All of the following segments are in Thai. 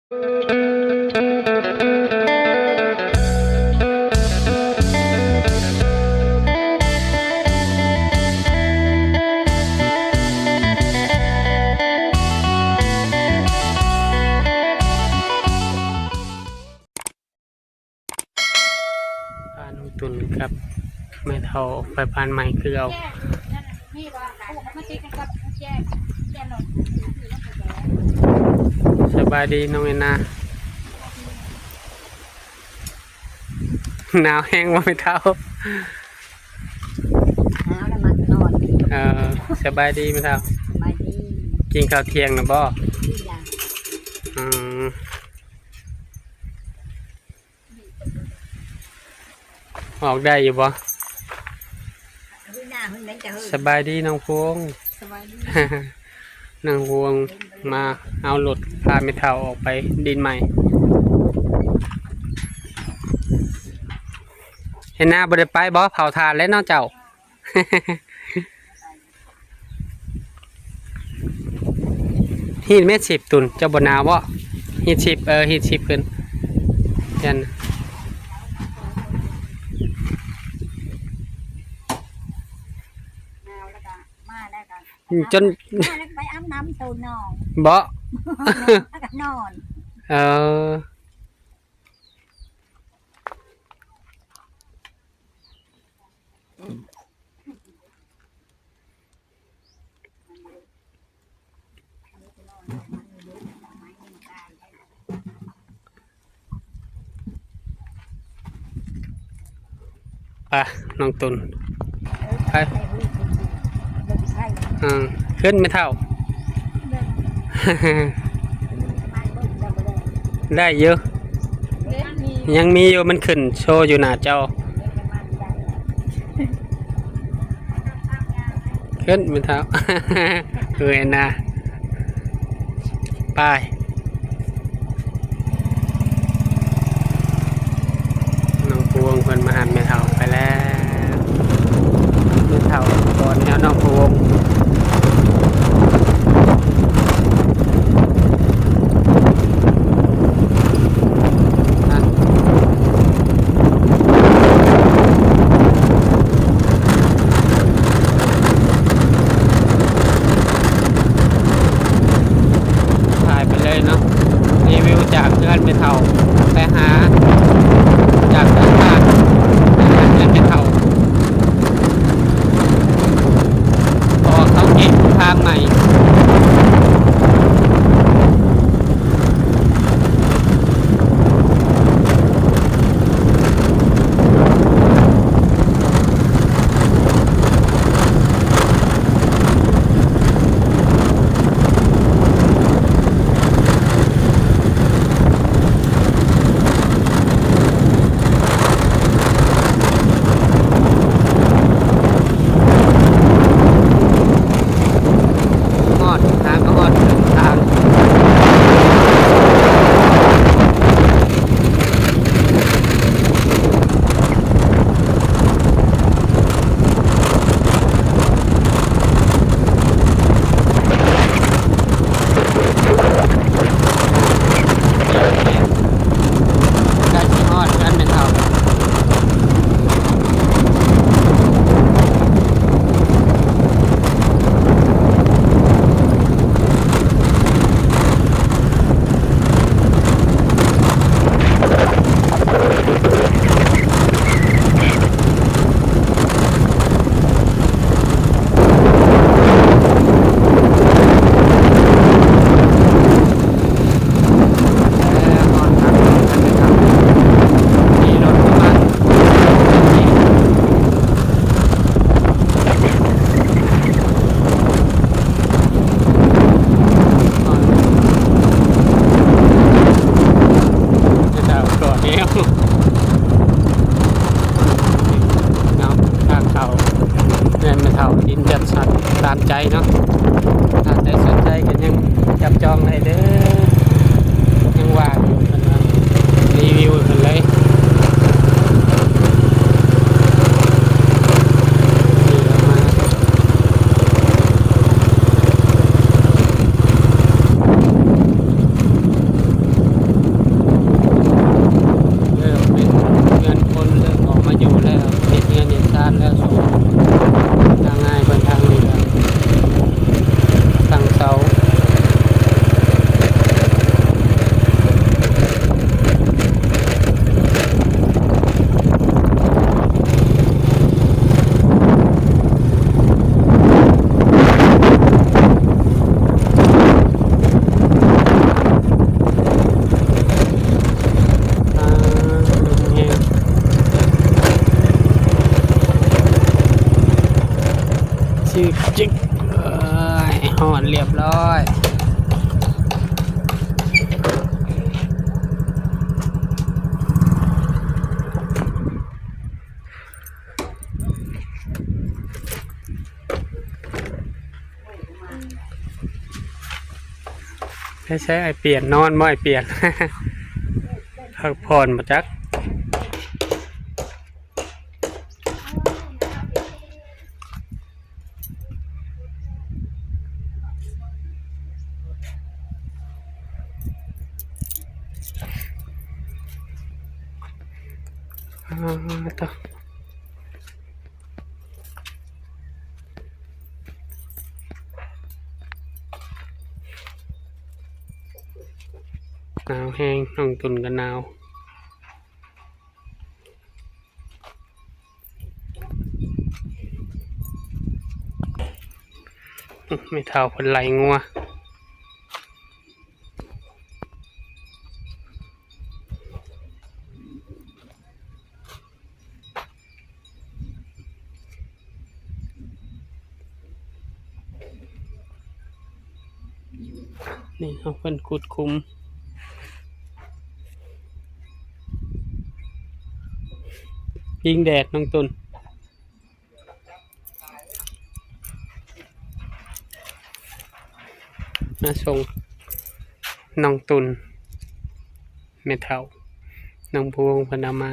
พานุตุนครับไม่เท่าไฟพานใหม่คือเอาสบายดีน้องเอ็นนาหนาวแห้งว่าไม่เท่าสบายดีไม่เท่ากินข้าวเที่ยงนะบ่ออกได้อยู่บ่สบายดีน้องพวงน้องพวงมาเอารถพาไม่เท่าออกไปดินใหม่เห็นหน้าบ่ได้ไปบ่เผาถ่านแล้วน้องเจ้า ฮีดเม็ด10 ตุนเจ้าบ่หนาวบ่ฮีด10ฮีด10ขึ้นยันจนไปอาบน้ำตัวนอนบ่นอนป่ะน้องตุนไปขึ้นไม่เท่า ได้เยอะยังมีอยู่มันขึ้นโชว์อยู่หน้าเจ้าขึ้นไม่เท่า เอ้ยนะไปน้องพวงเพิ่นมาหันไม่เท่าไปแล้วไม่เท่าก่อนแล้วน้องพวงจากเพื่อนไปเท่าไปหาจากเพื่อนบ้านไปเท่าพอเขาเก็บทางใหม่ จิกหอดเรียบร้อยใช้ไอเปลี่ยนนอนบ่ไอเปลี่ยน พักผ่อนมาจักต่อหนาวแห้งน้องตุนกันหนาวไม่เท่าคนไหลงัวนี่เขาเป็นกุดคุมยิงแดดน้องตุนมาส่งน้องตุนเมทัลน้องพวงพนาม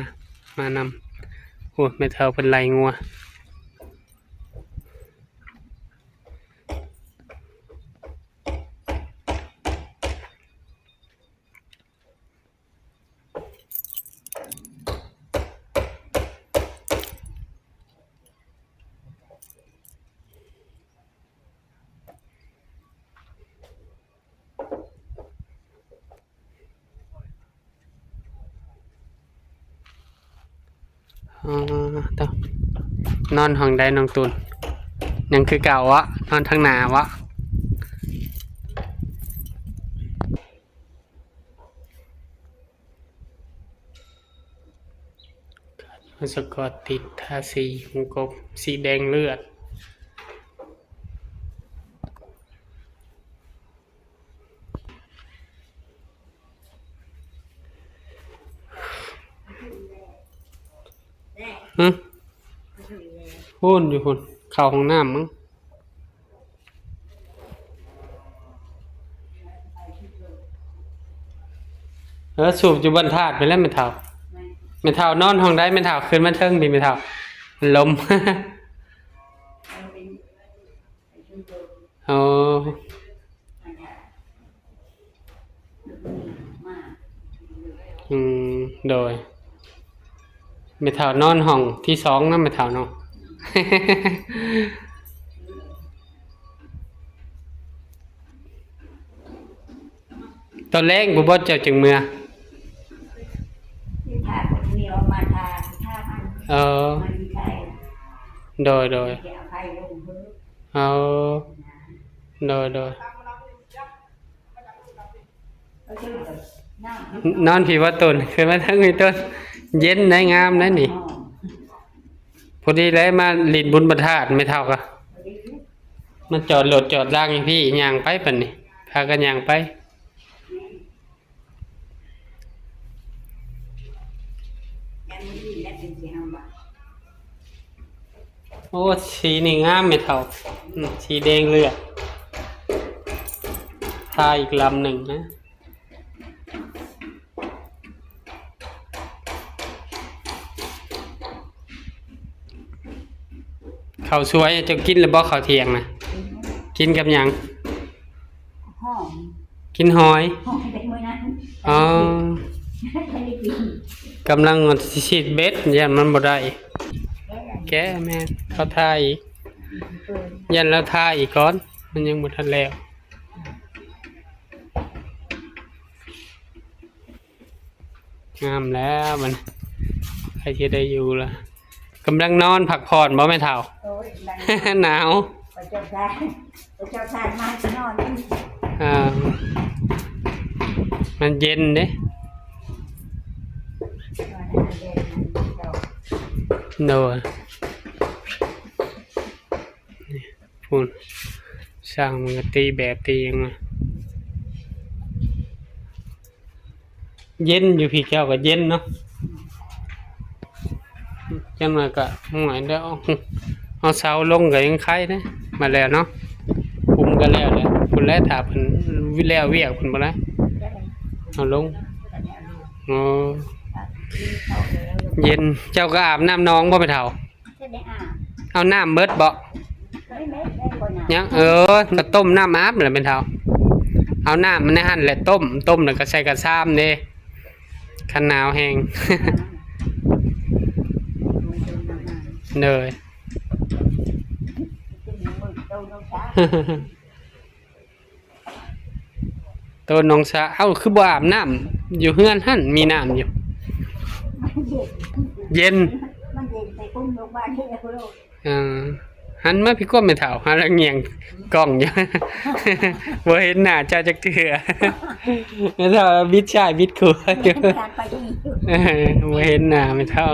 านำโอ้เมทัลเป็นไรงัวต่อนอนห้องใดน้องตุนยังคือเก่าวะนอนทางหนาวะสกอตติดทาสีวงกบสีแดงเลือดพูนอยู่พุ่นเข่าของน้ำมั้งสูบอยู่บนถาดไปแล้วไม่เท่านอนห้องได้ไม่เท่าขึ้นมาเทิงดีไม่เท่ามันลม โอ้โดยไม่เท่านอนห้องที่สองนะไม่เท่าเนาะ ตอนแรกบุบเจ้าจึงเมื่อที่ทาคนนี้ออกมาทามันมันใช่ โดยเดี๋ยวใครลงเพิ่มโดยนอนผีว่าต้นคือมาทั้งมีต้นเย็นได้งามนะนี่พอดีเลยมาลินบุญประทาดไม่เท่ากันมันจอดรถจอดล่างพี่ย่างไปปะนี่พากันย่างไปโอ้สีนี่งามไม่เท่าสีแดงเลือดทาอีกลำหนึ่งนะข้าวสวยจะกินหรือบ่ข้าวเที่ยงนะกินกับหยังกินหอยอ๋อกำลังฉีดเบ็ดยันมันบ่ได้แกแม่เขาทาอีกยันแล้วทาอีกก้อนมันยังบ่ทันแล้วงามแล้วมันใครจะได้อยู่ล่ะกำลังนอนพักผ่อนบ่แม่เฒ่า หนาวเจ้าชายมาจะนอนมันเย็นเด้โดน คุณสร้างมันก็ตีแบบตียังไงเย็นอยู่พี่แก้วก็เย็นเนาะจังมาก็ห่วยแล้วเอาเสาลงก็ยังไข่นะมาแล้วเนาะคุมกันแล้วแหละคุณแล้วถาเพิ่นวิแล้วเวียกเพิ่นบ่ได้เอาลงอ๋อเย็นเจ้าก็อาบน้ำน้องบ่ไปเฒ่าเอาน้ำเบิดบ่ยังก็ต้มน้ำอาบแหละเป็นเฒ่าเอาน้ำมันในหั่นแหละต้มแล้วก็ใส่กระซ้ำเด้คันหนาวแห้ง เลยตัวน้องสาวเอ้าคือบ่อาบน้ำอยู่เฮือนหั่นมีน้ำอยู่เย็นหันมาพี่ก้มไม่เฒ่าหาละเงียงกล้องอยู่ บ่เห็นหน้าเจ้าจักเทื่อ ไม่เฒ่าบิดชายบิดขัวอยู่ บ่เห็นหน้าไม่เฒ่า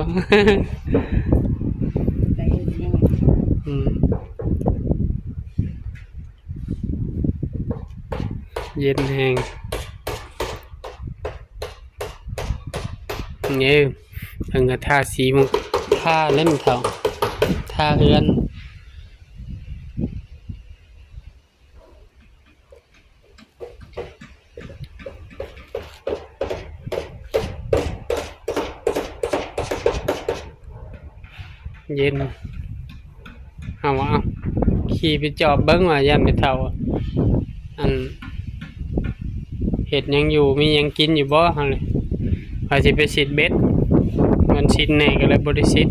เย็นแห้งเนี่ยเพิ่งก็ทาสีมันทาเล่นเท่าทาเรือนเย็นเอาขี่ไปจอบเบิ้งว่ายันไปเท่าอันเห็ดยังอยู่มียังกินอยู่บ่ฮะเลยว่าสิไปสิดเบ็ดมันสิดแน่ก็เลยบ่ได้สิด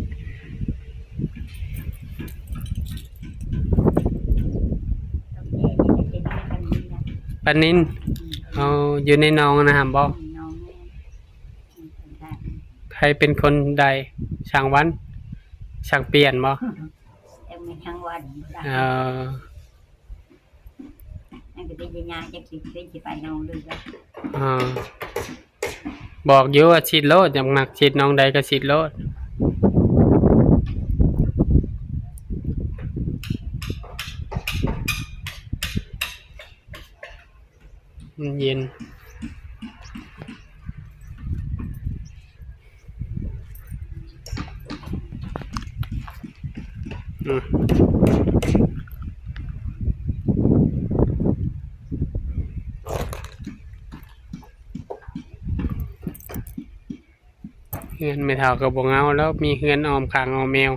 ปลานิลเอาอยู่ในหนองนะครับบ่ใครเป็นคนใดช่างวันช่างเปลี่ยนบ่ช่างวันนั่นก็เป็นยาจะกินเป็นสิไปนองเลยบอกอยู่ว่าฉีดโลดอย่างหนักฉีดน้องใดก็ฉีดโลดมันเย็นเฮือนไม่เท่ากับบ่เงาแล้วมีเฮือนออมขางออมแมว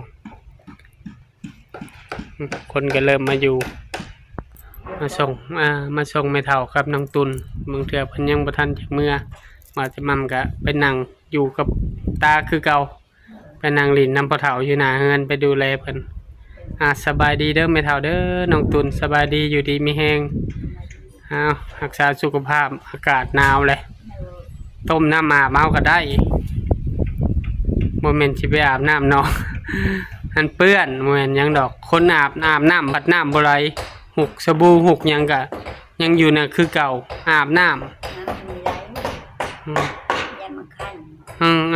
คนก็เริ่มมาอยู่มาส่งไม่เท่ากับน้องตุนบางเทื่อเพิ่นยังบ่ทันจากเมื่อว่าจะมั่มก็ไปนั่งอยู่กับตาคือเก่าไปนั่งลิ้นน้ำพ่อเฒ่าอยู่หน้าเฮือนไปดูแลเพิ่นสบายดีเด้อไม่เท่าเด้อน้องตุนสบายดีอยู่ดีมีแฮงรักษาสุขภาพอากาศหนาวเลยต้มน้ำอาบเอาก็ได้โมเมนต์สิไปอาบน้ำเนาะอันเปื้อนโมเมนต์ยังดอกคนอาบน้ำบัดน้ำบ่ไหลหุกสบู่หุกยังกะยังอยู่น่ะคือเก่าอาบน้ำ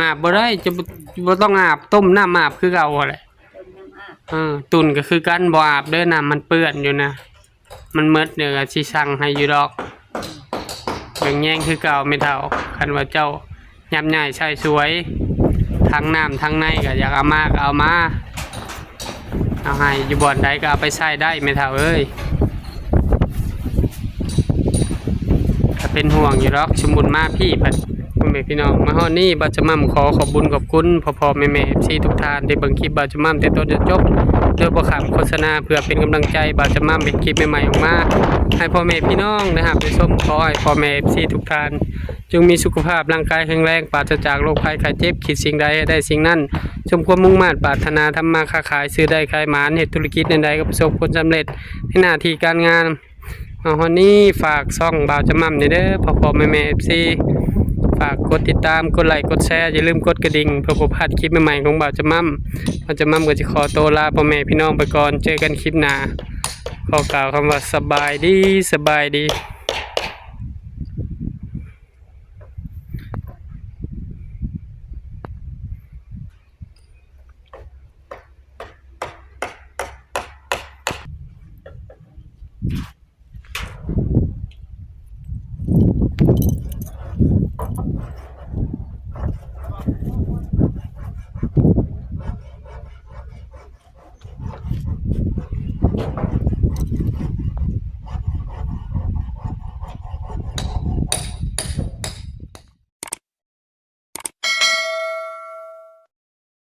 อาบบ่ได้จะบ่ต้องอาบต้มน้ำอาบคือเก่าแหละตุ่นก็คือกันบ่อาบเด้อน้ำมันเปื้อนอยู่นะมันเมดเดี๋ยวสิสั่งให้อยู่ดอกแบ่งแย่งคือเก่าไม่เท่าคันว่าเจ้ายับใหญ่ใช่สวยทั้งน้ำทั้งในก็อยากเอามาก็เอามาเอาให้อยู่บ่อนใดก็เอาไปใช้ได้ไม่เท่าเอ้ยถ้าเป็นห่วงอยู่ดอกสมมุติมาพี่พัดพ่อแม่พี่น้องมาฮอดนี้บ่จะมั่มขอขอบบุญขอบคุณพ่อแม่ๆ FC ทุกท่านที่เบิ่งคลิปบ่จะมั่มแต่ต้นจนจบโดยบ่ขาดโฆษณาเพื่อเป็นกำลังใจบ่จะมั่มเป็นคลิปใหม่ๆออกมาให้พ่อแม่พี่น้องนะครับได้ชมขอให้พ่อแม่ FC ทุกท่านจงมีสุขภาพร่างกายแข็งแรงปราศจากโรคภัยไข้เจ็บคิดสิ่งใดได้สิ่งนั้นสมความมุ่งมั่นปรารถนาทำมาค้าขายซื้อได้ขายหมานเฮ็ดธุรกิจใดๆก็ประสบผลสำเร็จในหน้าที่การงานวันนี้ฝากช่องบ่าวจะมั่มเด้อพ่อแม่ FC ฝากกดติดตามกดไลค์กดแชร์อย่าลืมกดกระดิ่งเพื่อบ่พลาดคลิปใหม่ๆของบ่าวจะมั่มก็จะขอตัวลาพ่อแม่พี่น้องไปก่อนเจอกันคลิปหน้าขอกล่าวคำว่าสบายดี